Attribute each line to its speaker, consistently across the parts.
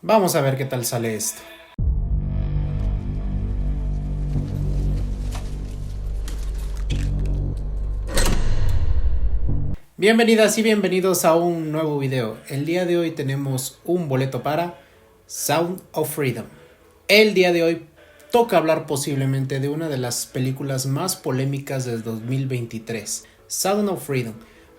Speaker 1: Vamos a ver qué tal sale esto. Bienvenidas y bienvenidos a un nuevo video. El día de hoy tenemos un boleto para Sound of Freedom. El día de hoy toca hablar posiblemente de una de las películas más polémicas del 2023, Sound of Freedom,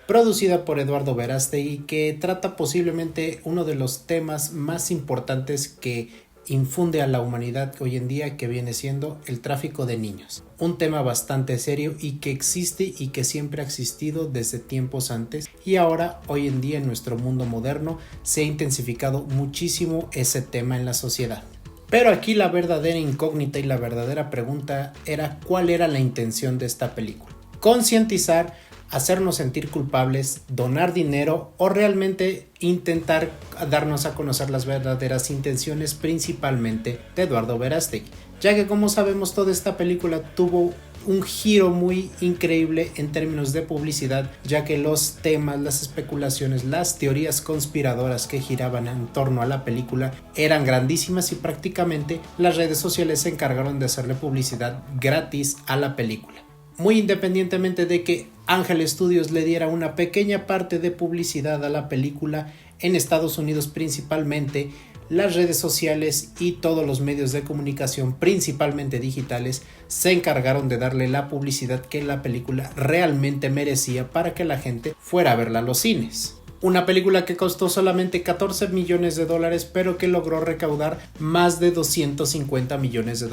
Speaker 1: producida por Eduardo Verástegui, que trata posiblemente uno de los temas más importantes que infunde a la humanidad hoy en día, que viene siendo el tráfico de niños. Un tema bastante serio y que existe y que siempre ha existido desde tiempos antes, y ahora hoy en día en nuestro mundo moderno se ha intensificado muchísimo ese tema en la sociedad. Pero aquí la verdadera incógnita y la verdadera pregunta era cuál era la intención de esta película. Concientizar, hacernos sentir culpables, donar dinero o realmente intentar darnos a conocer las verdaderas intenciones, principalmente de Eduardo Verástegui, ya que como sabemos toda esta película tuvo un giro muy increíble en términos de publicidad, ya que los temas, las especulaciones, las teorías conspiradoras que giraban en torno a la película eran grandísimas y prácticamente las redes sociales se encargaron de hacerle publicidad gratis a la película. Muy independientemente de que Ángel Studios le diera una pequeña parte de publicidad a la película, en Estados Unidos principalmente las redes sociales y todos los medios de comunicación, principalmente digitales, se encargaron de darle la publicidad que la película realmente merecía para que la gente fuera a verla a los cines. Una película que costó solamente $14 millones, pero que logró recaudar más de $250 millones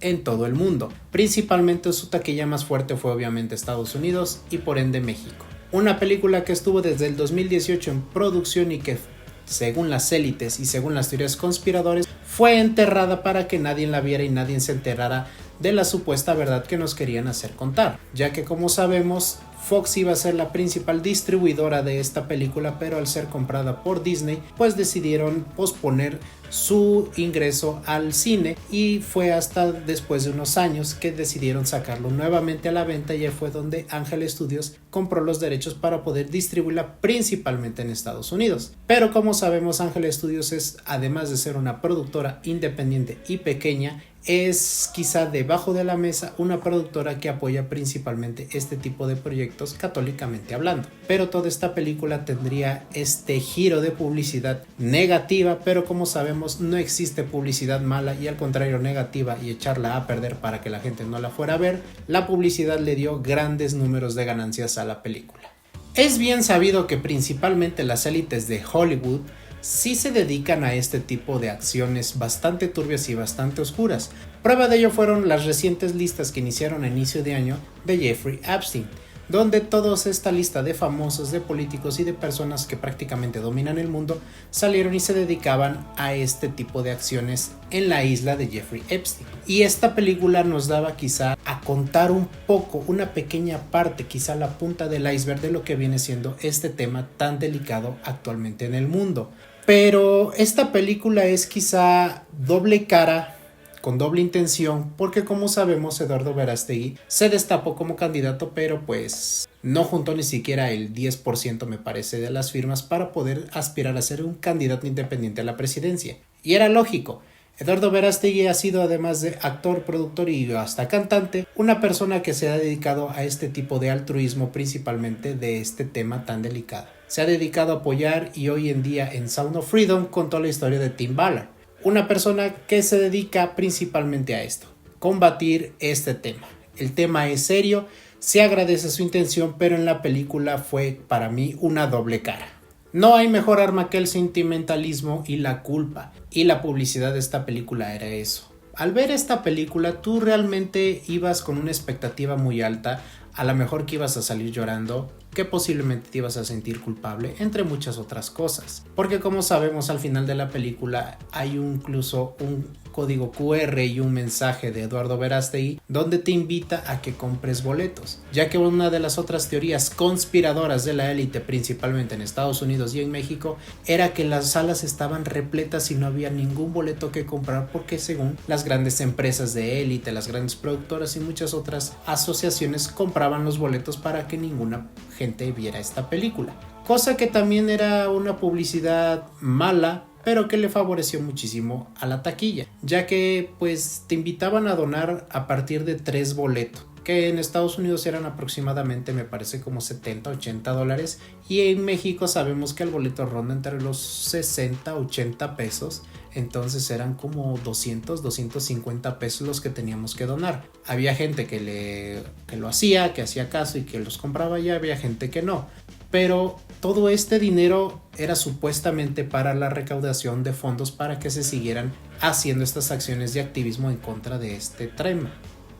Speaker 1: en todo el mundo. Principalmente su taquilla más fuerte fue obviamente Estados Unidos y por ende México. Una película que estuvo desde el 2018 en producción y que, según las élites y según las teorías conspiradoras, fue enterrada para que nadie la viera y nadie se enterara de la supuesta verdad que nos querían hacer contar, ya que como sabemos Fox iba a ser la principal distribuidora de esta película, pero al ser comprada por Disney pues decidieron posponer su ingreso al cine y fue hasta después de unos años que decidieron sacarlo nuevamente a la venta, y fue donde Ángel Studios compró los derechos para poder distribuirla principalmente en Estados Unidos. Pero como sabemos, Ángel Studios es, además de ser una productora independiente y pequeña, es quizá debajo de la mesa una productora que apoya principalmente este tipo de proyectos católicamente hablando. Pero toda esta película tendría este giro de publicidad negativa, pero como sabemos no existe publicidad mala, y al contrario negativa y echarla a perder para que la gente no la fuera a ver. La publicidad le dio grandes números de ganancias a la película. Es bien sabido que principalmente las élites de Hollywood sí se dedican a este tipo de acciones bastante turbias y bastante oscuras. Prueba de ello fueron las recientes listas que iniciaron a inicio de año de Jeffrey Epstein, donde toda esta lista de famosos, de políticos y de personas que prácticamente dominan el mundo salieron y se dedicaban a este tipo de acciones en la isla de Jeffrey Epstein. Y esta película nos daba quizá a contar un poco, una pequeña parte, quizá la punta del iceberg de lo que viene siendo este tema tan delicado actualmente en el mundo. Pero esta película es quizá doble cara, con doble intención, porque como sabemos Eduardo Verástegui se destapó como candidato, pero pues no juntó ni siquiera el 10% me parece de las firmas para poder aspirar a ser un candidato independiente a la presidencia. Y era lógico. Eduardo Verástegui ha sido, además de actor, productor y hasta cantante, una persona que se ha dedicado a este tipo de altruismo, principalmente de este tema tan delicado. Se ha dedicado a apoyar, y hoy en día en Sound of Freedom contó la historia de Tim Ballard, una persona que se dedica principalmente a esto, combatir este tema. El tema es serio, se agradece su intención, pero en la película fue para mí una doble cara. No hay mejor arma que el sentimentalismo y la culpa, y la publicidad de esta película era eso. Al ver esta película tú realmente ibas con una expectativa muy alta, a lo mejor que ibas a salir llorando, que posiblemente te ibas a sentir culpable, entre muchas otras cosas. Porque como sabemos, al final de la película hay incluso un código QR y un mensaje de Eduardo Verástegui donde te invita a que compres boletos, ya que una de las otras teorías conspiradoras de la élite, principalmente en Estados Unidos y en México, era que las salas estaban repletas y no había ningún boleto que comprar, porque según las grandes empresas de élite, las grandes productoras y muchas otras asociaciones compraban los boletos para que ninguna gente viera esta película, cosa que también era una publicidad mala, pero que le favoreció muchísimo a la taquilla, ya que pues te invitaban a donar a partir de 3 boletos, que en Estados Unidos eran aproximadamente, me parece, como $70-80, y en México sabemos que el boleto ronda entre los 60-80 pesos, entonces eran como 200-250 pesos los que teníamos que donar. Había gente que lo hacía, que hacía caso y que los compraba, y había gente que no. Pero todo este dinero era supuestamente para la recaudación de fondos para que se siguieran haciendo estas acciones de activismo en contra de este tema.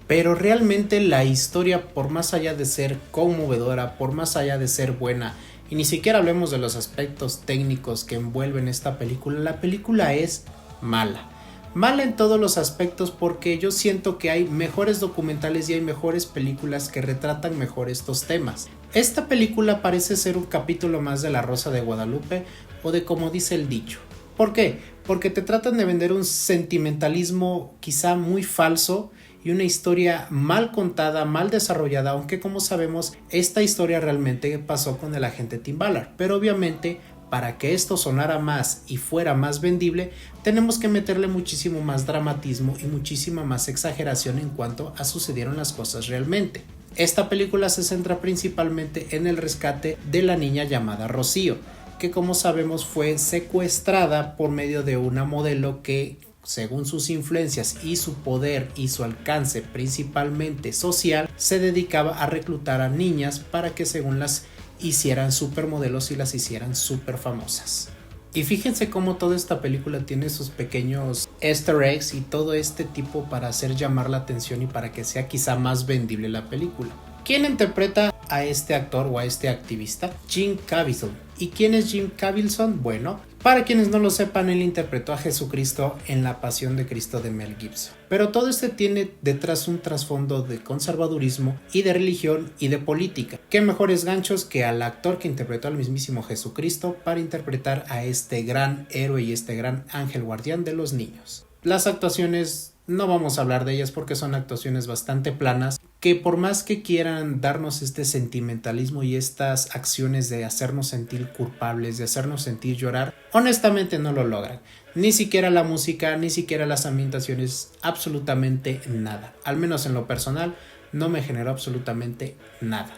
Speaker 1: Pero realmente la historia, por más allá de ser conmovedora, por más allá de ser buena, y ni siquiera hablemos de los aspectos técnicos que envuelven esta película, la película es mala. Mala en todos los aspectos, porque yo siento que hay mejores documentales y hay mejores películas que retratan mejor estos temas. Esta película parece ser un capítulo más de La Rosa de Guadalupe, o de Como dice el dicho. ¿Por qué? Porque te tratan de vender un sentimentalismo quizá muy falso y una historia mal contada, mal desarrollada, aunque como sabemos esta historia realmente pasó con el agente Tim Ballard, pero obviamente para que esto sonara más y fuera más vendible, tenemos que meterle muchísimo más dramatismo y muchísima más exageración en cuanto a sucedieron las cosas realmente. Esta película se centra principalmente en el rescate de la niña llamada Rocío, que como sabemos fue secuestrada por medio de una modelo que, según sus influencias y su poder y su alcance principalmente social, se dedicaba a reclutar a niñas para que según las hicieran supermodelos y las hicieran super famosas. Y fíjense cómo toda esta película tiene sus pequeños easter eggs y todo este tipo para hacer llamar la atención y para que sea quizá más vendible la película. ¿Quién interpreta a este actor o a este activista? Jim Caviezel. ¿Y quién es Jim Caviezel? Bueno, para quienes no lo sepan, él interpretó a Jesucristo en La Pasión de Cristo de Mel Gibson. Pero todo este tiene detrás un trasfondo de conservadurismo y de religión y de política. ¿Qué mejores ganchos que al actor que interpretó al mismísimo Jesucristo para interpretar a este gran héroe y este gran ángel guardián de los niños? Las actuaciones no vamos a hablar de ellas porque son actuaciones bastante planas, que por más que quieran darnos este sentimentalismo y estas acciones de hacernos sentir culpables, de hacernos sentir llorar, honestamente no lo logran. Ni siquiera la música, ni siquiera las ambientaciones, absolutamente nada. Al menos en lo personal, no me generó absolutamente nada.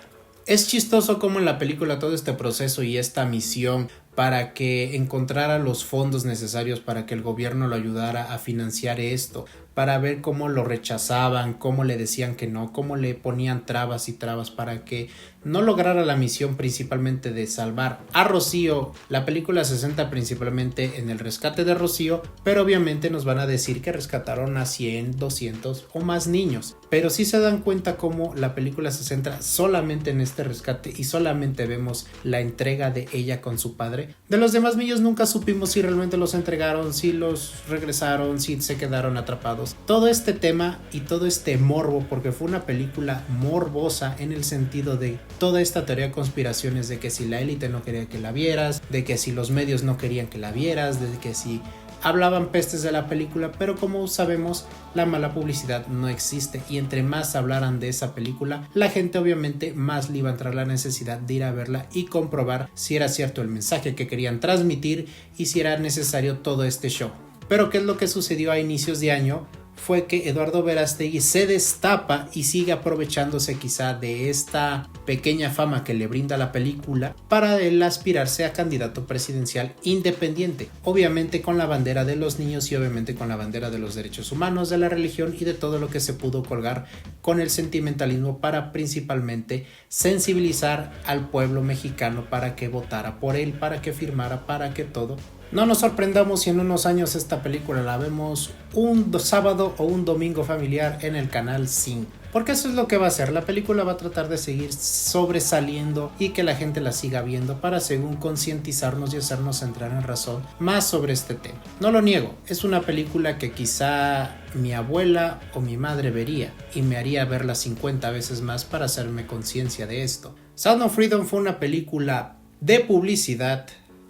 Speaker 1: Es chistoso cómo en la película todo este proceso y esta misión para que encontrara los fondos necesarios para que el gobierno lo ayudara a financiar esto, para ver cómo lo rechazaban, cómo le decían que no, cómo le ponían trabas y trabas para que no lograra la misión principalmente de salvar a Rocío. La película se centra principalmente en el rescate de Rocío, pero obviamente nos van a decir que rescataron a 100, 200 o más niños. Pero sí se dan cuenta cómo la película se centra solamente en este rescate y solamente vemos la entrega de ella con su padre. De los demás niños nunca supimos si realmente los entregaron, si los regresaron, si se quedaron atrapados. Todo este tema y todo este morbo, porque fue una película morbosa en el sentido de toda esta teoría de conspiraciones de que si la élite no quería que la vieras, de que si los medios no querían que la vieras, de que si hablaban pestes de la película, pero como sabemos la mala publicidad no existe y entre más hablaran de esa película, la gente obviamente más le iba a entrar la necesidad de ir a verla y comprobar si era cierto el mensaje que querían transmitir y si era necesario todo este show. Pero ¿qué es lo que sucedió a inicios de año? Fue que Eduardo Verástegui se destapa y sigue aprovechándose quizá de esta pequeña fama que le brinda la película para él aspirarse a candidato presidencial independiente, obviamente con la bandera de los niños y obviamente con la bandera de los derechos humanos, de la religión y de todo lo que se pudo colgar con el sentimentalismo para principalmente sensibilizar al pueblo mexicano para que votara por él, para que firmara, para que todo. No nos sorprendamos si en unos años esta película la vemos un sábado o un domingo familiar en el canal 5. Porque eso es lo que va a hacer. La película va a tratar de seguir sobresaliendo y que la gente la siga viendo para según concientizarnos y hacernos entrar en razón más sobre este tema. No lo niego, es una película que quizá mi abuela o mi madre vería y me haría verla 50 veces más para hacerme conciencia de esto. Sound of Freedom fue una película de publicidad,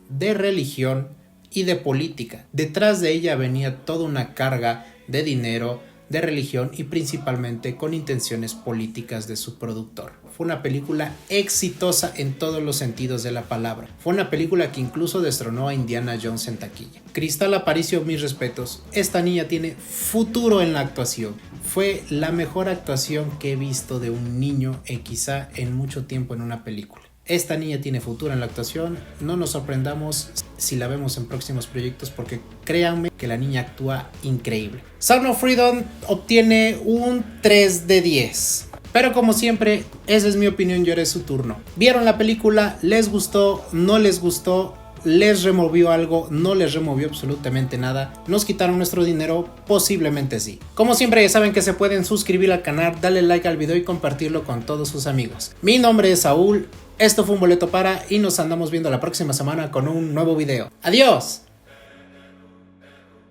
Speaker 1: de religión y de política. Detrás de ella venía toda una carga de dinero, de religión y principalmente con intenciones políticas de su productor. Fue una película exitosa en todos los sentidos de la palabra. Fue una película que incluso destronó a Indiana Jones en taquilla. Cristal Aparicio, mis respetos. Esta niña tiene futuro en la actuación. Fue la mejor actuación que he visto de un niño quizá en mucho tiempo en una película. Esta niña tiene futuro en la actuación. No nos sorprendamos si la vemos en próximos proyectos, porque créanme que la niña actúa increíble. Sound of Freedom obtiene un 3 de 10. Pero como siempre, esa es mi opinión y ahora es su turno. ¿Vieron la película? ¿Les gustó? ¿No les gustó? ¿Les removió algo? ¿No les removió absolutamente nada? ¿Nos quitaron nuestro dinero? Posiblemente sí. Como siempre, ya saben que se pueden suscribir al canal, darle like al video y compartirlo con todos sus amigos. Mi nombre es Saúl, esto fue Un Boleto Para y nos andamos viendo la próxima semana con un nuevo video. ¡Adiós!